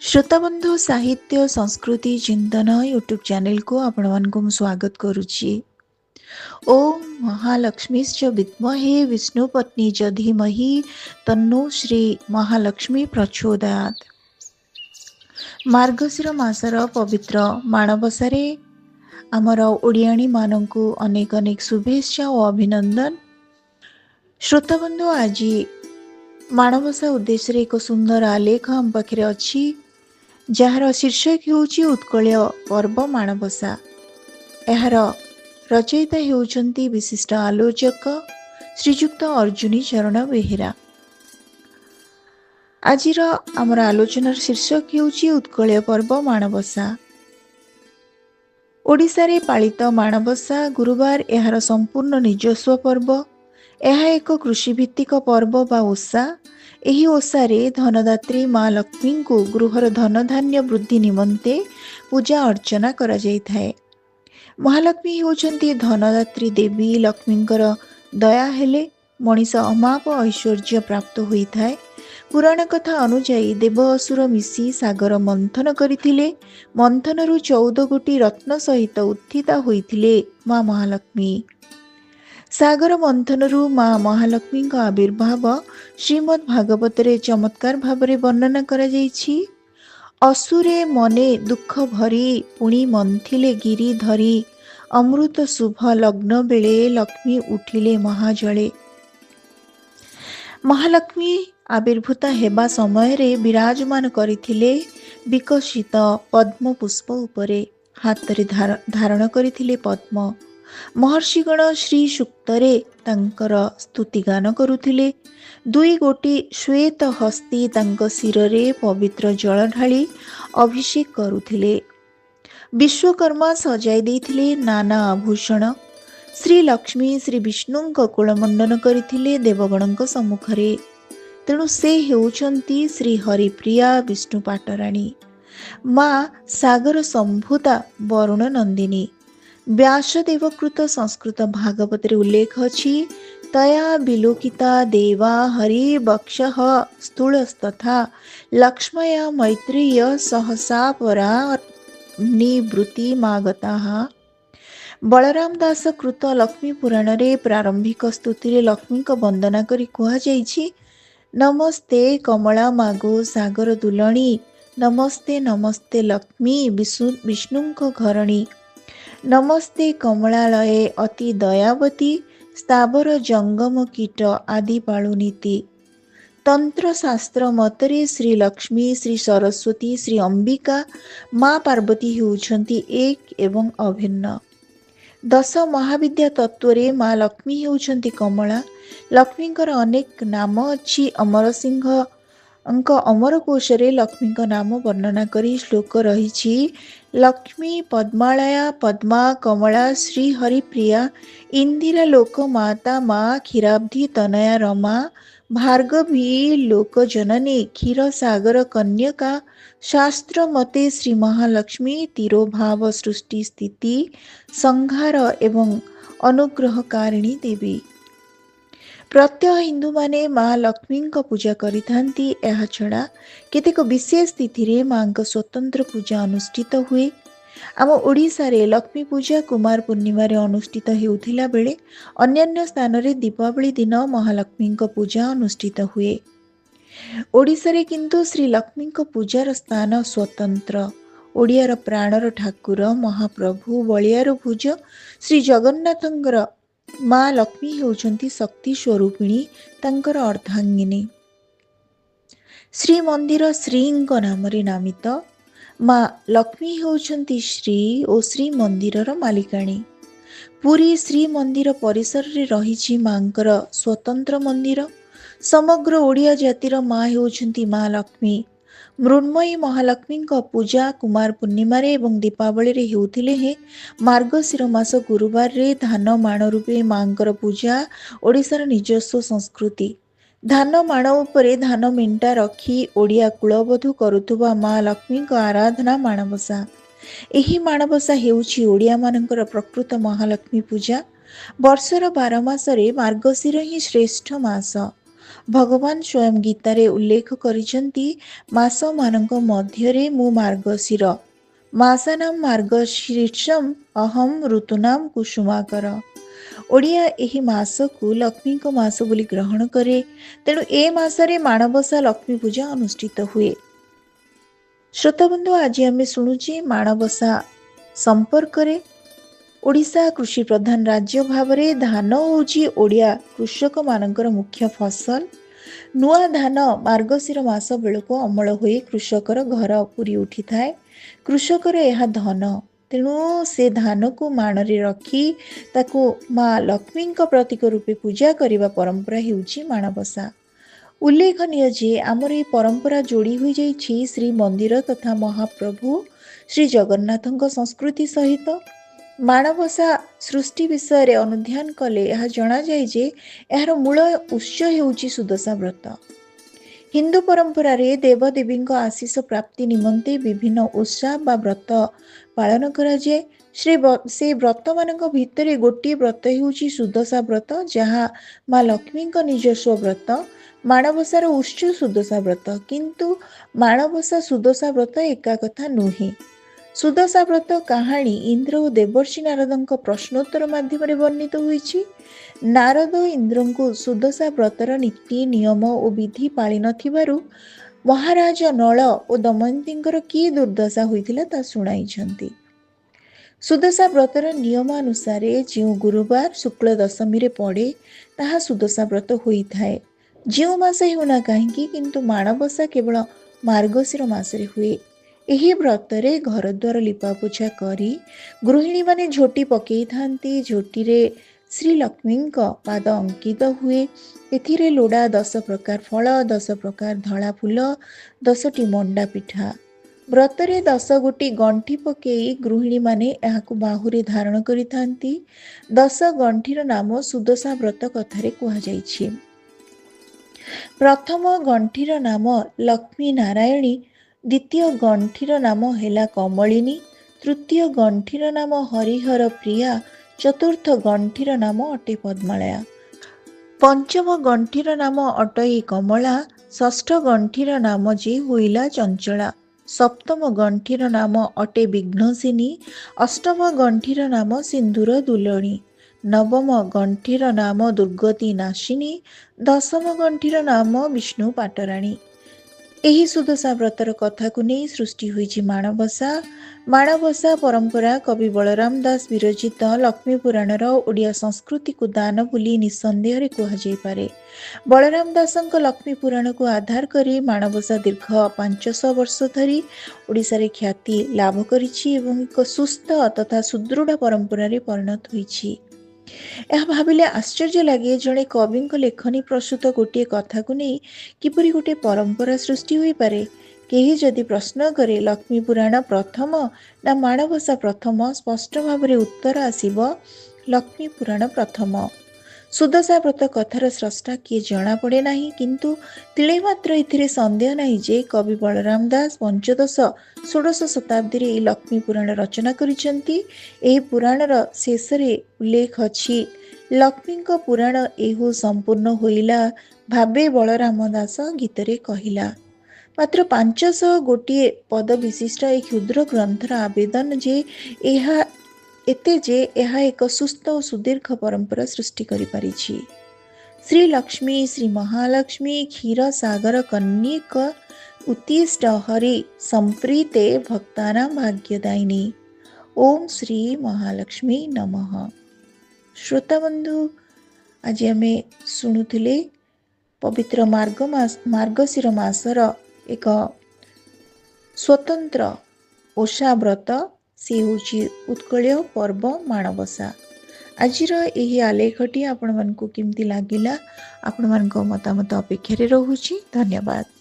श्रोताबंधु साहित्य संस्कृति चिंतन यूट्यूब चैनल को आपण मानक स्वागत करुच्ची। ओम महालक्ष्मीश्च विद्महे विष्णुपत्नी च धीमहि तन्नो श्री महालक्ष्मी प्रचोदयात्। मार्गशीर मासर पवित्र माणबसारे आमर ओडियाणी मानंकु अनेक अनेक शुभेच्छा और अभिनंदन। श्रोताबंधु आज माणबसा उद्देश्य एक सुंदर आलेख आम पाखे अच्छी जार शीर्षक होउची उत्कळीय पर्व माणबसा। एहार रचयिता हेउचंती विशिष्ट आलोचक श्रीजुक्त अर्जुनी चरण बेहेरा। आजिर आमर आलोचनार शीर्षक हेउची उत्कळीय पर्व माणबसा। ओडिशारे पालित माणबसा गुरुवार एहार संपूर्ण निजस्व पर्व। यह एक कृषिभित्तिक पर्व बा ओषा। एही ओषारे धनदात्री माँ लक्ष्मी को गृहर धन धान्य वृद्धि निमंते पूजा अर्चना करा जाइथाए। महालक्ष्मी होचंती धनदात्री देवी। लक्ष्मींकर दया हेले मनीष अमाप ऐश्वर्य प्राप्त होइथाए। पुराण कथा अनुजाई देव असुर मिसी सागर मंथन करथिले। मंथनरु 14 गोटी रत्न सहित उत्थिता होइथिले माँ महालक्ष्मी। सागर मंथनरु माँ महालक्ष्मी का आविर्भाव श्रीमद् भागवत रे चमत्कार भावरे वर्णना करा जाइछि। असुरे मने दुख भरी पुणी मंथिले गिरी धरी। अमृत शुभ लग्न बेले लक्ष्मी उठिले महाजले। महालक्ष्मी आविर्भूता हेबा समय रे विराजमान करिथिले विकसित पद्म पुष्प उपरे। हातरे धारण करिथिले पद्म। महर्षिगण श्री सूक्तरे तांकर स्तुतिगान करुथिले। 2 गोटी श्वेत हस्ती तांक शिररे पवित्र जल ढाली अभिषेक करुथिले। विश्वकर्मा सजाई देथिले नाना आभूषण। श्री लक्ष्मी श्री विष्णुंक कुलमंडन करिथिले देवगणंक सम्मुखरे। तेणु से हेउचंती श्री हरिप्रिया विष्णु पाटराणी। माँ सागर संभूता वरुण नंदिनी। व्यासदेवकृत संस्कृत भागवत रे उल्लेख अछि। तया विलोकिता देवा हरि बक्षः स्थूलस्तथा लक्ष्मया मैत्रेय सहसा परा निवृत्ति मागताः। बलराम दास कृत लक्ष्मी पुराण रे प्रारंभिक स्तुति रे लक्ष्मी को वंदना करी कुहा जाइछि। नमस्ते कमला मागो सागर दुलणी। नमस्ते नमस्ते लक्ष्मी विष्णुंक घरणी। नमस्ते कमलालये अति दयावती। स्थावर जंगम कीट आदि पालुनीति। तंत्र शास्त्र मतरे श्री लक्ष्मी श्री सरस्वती श्री अंबिका माँ पार्वती होउछंती एक एवं अभिन्न। 10 महाविद्या तत्वरे माँ लक्ष्मी होउछंती कमला। लक्ष्मींकर अनेक नाम अछि। अमर सिंह अंक अमरकोशरे लक्ष्मी का नाम वर्णना करी श्लोक रही। लक्ष्मी पद्मालया पद्मा कमला श्री हरिप्रिया इंदिरा लोक माता माँ क्षीराब्धि तनया रमा भार्गवी लोक जननी क्षीर सागर कन्यका। शास्त्र मते श्री महालक्ष्मी तिरोभाव सृष्टि स्थिति संहार एवं अनुग्रहकारिणी देवी। प्रत्यय हिंदू माने माँ लक्ष्मी का पूजा करिथांती। एहा छड़ा केतेक विशेष तिथि रे माँ का स्वतंत्र पूजा अनुष्ठित हुए। आम ओडिशा रे लक्ष्मी पूजा कुमार पूर्णिमा रे अनुष्ठित हेउथिला बेले अन्यान्य स्थान रे दीपावली दिन महालक्ष्मी का पूजा अनुष्ठित हुए। ओडिशा रे किंतु श्री लक्ष्मी का पूजार स्थान स्वतंत्र। ओडियार प्राणर ठाकुर महाप्रभु बलियार भुज श्री जगन्नाथंकर माँ लक्ष्मी होउछंती शक्ति स्वरूपिणी तांकर अर्धांगिनी। श्री मंदिर श्रींक नाम रे नामित। माँ लक्ष्मी होउछंती श्री और श्री मंदिरर मालिकाणी। पुरी श्री मंदिर परिसर रे रहिछि मांकर स्वतंत्र मंदिर। समग्र ओडिया जातिर माँ होउछंती माँ लक्ष्मी। मृण्मयी महालक्ष्मी पूजा कुमार पूर्णिमा रे एवं दीपावली रे हेउथिले हे मार्गशीर मास गुरुवार रे धान माण रूपे मांकर पूजा ओडिशार निजस्व संस्कृति। धान माण उपरे धान मिंटा रखी ओडिया कुलबधू करुथुबा माँ लक्ष्मी आराधना माणबसा। एही माणबसा हेउछि ओडिया मानकर प्रकृत महालक्ष्मी पूजा। वर्षर 12 मासरे मार्गशीर ही श्रेष्ठ मास। ଭଗବାନ ସ୍ୱୟଂ ଗୀତାରେ ଉଲ୍ଲେଖ କରିଛନ୍ତି, ମାସମାନଙ୍କ ମଧ୍ୟରେ ମୁଁ ମାର୍ଗଶିର, ମାସାନାଂ ମାର୍ଗଶୀର୍ଷମ୍ ଅହମ୍ ଋତୁନାଂ କୁସୁମାକର। ଓଡ଼ିଆ ଏହି ମାସକୁ ଲକ୍ଷ୍ମୀଙ୍କ ମାସ ବୋଲି ଗ୍ରହଣ କରେ। ତେଣୁ ଏ ମାସରେ ମାଣବସା ଲକ୍ଷ୍ମୀ ପୂଜା ଅନୁଷ୍ଠିତ ହୁଏ। ଶ୍ରୋତାବନ୍ଧୁ, ଆଜି ଆମେ ଶୁଣୁଛେ ମାଣବସା ସମ୍ପର୍କରେ। ଓଡ଼ିଶା କୃଷି ପ୍ରଧାନ ରାଜ୍ୟ ଭାବରେ ଧାନ ହେଉଛି ଓଡ଼ିଆ କୃଷକମାନଙ୍କର ମୁଖ୍ୟ ଫସଲ। ନୂଆ ଧାନ ମାର୍ଗଶିର ମାସ ବେଳକୁ ଅମଳ ହୋଇ କୃଷକର ଘର ପୁରି ଉଠିଥାଏ। କୃଷକର ଏହା ଧନ। ତେଣୁ ସେ ଧାନକୁ ମାଣରେ ରଖି ତାକୁ ମା ଲକ୍ଷ୍ମୀଙ୍କ ପ୍ରତୀକ ରୂପେ ପୂଜା କରିବା ପରମ୍ପରା ହେଉଛି ମାଣବସା। ଉଲ୍ଲେଖନୀୟ ଯେ ଆମର ଏହି ପରମ୍ପରା ଯୋଡ଼ି ହୋଇଯାଇଛି ଶ୍ରୀମନ୍ଦିର ତଥା ମହାପ୍ରଭୁ ଶ୍ରୀ ଜଗନ୍ନାଥଙ୍କ ସଂସ୍କୃତି ସହିତ। ମାଣବସା ସୃଷ୍ଟି ବିଷୟରେ ଅନୁଧ୍ୟାନ କଲେ ଏହା ଜଣାଯାଏ ଯେ ଏହାର ମୂଳ ଉତ୍ସ ହେଉଛି ସୁଦଶା ବ୍ରତ। ହିନ୍ଦୁ ପରମ୍ପରାରେ ଦେବଦେବୀଙ୍କ ଆଶୀଷ ପ୍ରାପ୍ତି ନିମନ୍ତେ ବିଭିନ୍ନ ଓଷା ବା ବ୍ରତ ପାଳନ କରାଯାଏ। ସେ ବ୍ରତମାନଙ୍କ ଭିତରେ ଗୋଟିଏ ବ୍ରତ ହେଉଛି ସୁଦଶା ବ୍ରତ, ଯାହା ମା ଲକ୍ଷ୍ମୀଙ୍କ ନିଜସ୍ୱ ବ୍ରତ। ମାଣବସାର ଉତ୍ସ ସୁଦଶା ବ୍ରତ, କିନ୍ତୁ ମାଣବସା ସୁଦଶା ବ୍ରତ ଏକା କଥା ନୁହେଁ। ସୁଦଶା ବ୍ରତ କାହାଣୀ ଇନ୍ଦ୍ର ଓ ଦେବର୍ଷି ନାରଦଙ୍କ ପ୍ରଶ୍ନୋତ୍ତର ମାଧ୍ୟମରେ ବର୍ଣ୍ଣିତ ହୋଇଛି। ନାରଦ ଇନ୍ଦ୍ରଙ୍କୁ ସୁଦଶା ବ୍ରତର ନୀତି ନିୟମ ଓ ବିଧି ପାଳି ନଥିବାରୁ ମହାରାଜ ନଳ ଓ ଦମୟନ୍ତୀଙ୍କର କି ଦୁର୍ଦ୍ଦଶା ହୋଇଥିଲା ତା ଶୁଣାଇଛନ୍ତି। ସୁଦଶା ବ୍ରତର ନିୟମାନୁସାରେ ଯେଉଁ ଗୁରୁବାର ଶୁକ୍ଳ ଦଶମୀରେ ପଡ଼େ ତାହା ସୁଦଶା ବ୍ରତ ହୋଇଥାଏ। ଯେଉଁ ମାସ ହେଉନା କାହିଁକି, କିନ୍ତୁ ମାଣବସା କେବଳ ମାର୍ଗଶିର ମାସରେ ହୁଏ। ଏହି ବ୍ରତରେ ଘରଦ୍ୱାର ଲିପାପୋଛା କରି ଗୃହିଣୀମାନେ ଝୋଟି ପକେଇଥାନ୍ତି। ଝୋଟିରେ ଶ୍ରୀଲକ୍ଷ୍ମୀଙ୍କ ପାଦ ଅଙ୍କିତ ହୁଏ। ଏଥିରେ ଲୋଡ଼ା 10 ପ୍ରକାର ଫଳ, 10 ପ୍ରକାର ଧଳା ଫୁଲ, 10ଟି ମଣ୍ଡା ପିଠା। ବ୍ରତରେ 10 ଗୋଟି ଗଣ୍ଠି ପକେଇ ଗୃହିଣୀମାନେ ଏହାକୁ ବାହୁରେ ଧାରଣ କରିଥାନ୍ତି। 10 ଗଣ୍ଠିର ନାମ ସୁଦଶା ବ୍ରତ କଥାରେ କୁହାଯାଇଛି। ପ୍ରଥମ ଗଣ୍ଠିର ନାମ ଲକ୍ଷ୍ମୀ ନାରାୟଣୀ, ଦ୍ୱିତୀୟ ଗଣ୍ଠିର ନାମ ହେଲା କମଳିନୀ, ତୃତୀୟ ଗଣ୍ଠିର ନାମ ହରିହର ପ୍ରିୟା, ଚତୁର୍ଥ ଗଣ୍ଠିର ନାମ ଅଟେ ପଦ୍ମାଳୟା, ପଞ୍ଚମ ଗଣ୍ଠିର ନାମ ଅଟଇ କମଳା, ଷଷ୍ଠ ଗଣ୍ଠିର ନାମ ଯେ ହୋଇଲା ଚଞ୍ଚଳା, ସପ୍ତମ ଗଣ୍ଠିର ନାମ ଅଟେ ବିଘ୍ନସିନୀ, ଅଷ୍ଟମ ଗଣ୍ଠିର ନାମ ସିନ୍ଦୁର ଦୁଲଣୀ, ନବମ ଗଣ୍ଠିର ନାମ ଦୁର୍ଗତି ନାଶିନୀ, ଦଶମ ଗଣ୍ଠିର ନାମ ବିଷ୍ଣୁ ପାଟରାଣୀ। ଏହି ସୁଦଶା ବ୍ରତର କଥାକୁ ନେଇ ସୃଷ୍ଟି ହୋଇଛି ମାଣବସା। ମାଣବସା ପରମ୍ପରା କବି ବଳରାମ ଦାସ ବିରଚିତ ଲକ୍ଷ୍ମୀ ପୁରାଣର ଓଡ଼ିଆ ସଂସ୍କୃତିକୁ ଦାନ ବୋଲି ନିଃସନ୍ଦେହରେ କୁହାଯାଇପାରେ। ବଳରାମ ଦାସଙ୍କ ଲକ୍ଷ୍ମୀ ପୁରାଣକୁ ଆଧାର କରି ମାଣବସା ଦୀର୍ଘ 500 ବର୍ଷ ଧରି ଓଡ଼ିଶାରେ ଖ୍ୟାତି ଲାଭ କରିଛି ଏବଂ ଏକ ସୁସ୍ଥ ତଥା ସୁଦୃଢ଼ ପରମ୍ପରାରେ ପରିଣତ ହୋଇଛି। ଏହା ଭାବିଲେ ଆଶ୍ଚର୍ଯ୍ୟ ଲାଗେ, ଜଣେ କବିଙ୍କ ଲେଖନୀ ପ୍ରସୂତ ଗୋଟିଏ କଥାକୁ ନେଇ କିପରି ଗୋଟିଏ ପରମ୍ପରା ସୃଷ୍ଟି ହୋଇପାରେ। କେହି ଯଦି ପ୍ରଶ୍ନ କରେ ଲକ୍ଷ୍ମୀ ପୁରାଣ ପ୍ରଥମ ନା ମାଣବସା ପ୍ରଥମ, ସ୍ପଷ୍ଟ ଭାବରେ ଉତ୍ତର ଆସିବ ଲକ୍ଷ୍ମୀ ପୁରାଣ ପ୍ରଥମ। ସୁଦଶା ବ୍ରତ କଥାର ସ୍ରଷ୍ଟା କିଏ ଜଣାପଡ଼େ ନାହିଁ, କିନ୍ତୁ ତିଳେ ମାତ୍ର ଏଥିରେ ସନ୍ଦେହ ନାହିଁ ଯେ କବି ବଳରାମ ଦାସ ପଞ୍ଚଦଶ-ଷୋଡ଼ଶ ଶତାବ୍ଦୀରେ ଏହି ଲକ୍ଷ୍ମୀ ପୁରାଣ ରଚନା କରିଛନ୍ତି। ଏହି ପୁରାଣର ଶେଷରେ ଉଲ୍ଲେଖ ଅଛି, ଲକ୍ଷ୍ମୀଙ୍କ ପୁରାଣ ଏହୁ ସମ୍ପୂର୍ଣ୍ଣ ହୋଇଲା, ଭାବେ ବଳରାମ ଦାସ ଗୀତରେ କହିଲା। ମାତ୍ର 500 ଗୋଟିଏ ପଦ ବିଶିଷ୍ଟ ଏହି କ୍ଷୁଦ୍ର ଗ୍ରନ୍ଥର ଆବେଦନ ଯେ ଏହା ଏକ ସୁସ୍ଥ ଓ ସୁଦୀର୍ଘ ପରମ୍ପରା ସୃଷ୍ଟି କରିପାରିଛି। ଶ୍ରୀଲକ୍ଷ୍ମୀ ଶ୍ରୀ ମହାଲକ୍ଷ୍ମୀ କ୍ଷୀର ସାଗର କନ୍ୟକ ଉତ୍ତିଷ୍ଟ ହରି ସମ୍ପ୍ରୀତେ ଭକ୍ତାନାଂ ଭାଗ୍ୟଦାୟିନୀ। ଓಂ ଶ୍ରୀ ମହାଲକ୍ଷ୍ମୀ ନମଃ। ଶ୍ରୋତାବନ୍ଧୁ, ଆଜି ଆମେ ଶୁଣୁଥିଲେ ପବିତ୍ର ମାର୍ଗଶିର ମାସର ଏକ ସ୍ୱତନ୍ତ୍ର ଓଷା ବ୍ରତ, ସେ ହେଉଛି ଉତ୍କଳୀୟ ପର୍ବ ମାଣବସା। ଆଜିର ଏହି ଆଲେଖଟି ଆପଣମାନଙ୍କୁ କେମିତି ଲାଗିଲା? ଆପଣମାନଙ୍କ ମତାମତ ଅପେକ୍ଷାରେ ରହୁଛି। ଧନ୍ୟବାଦ।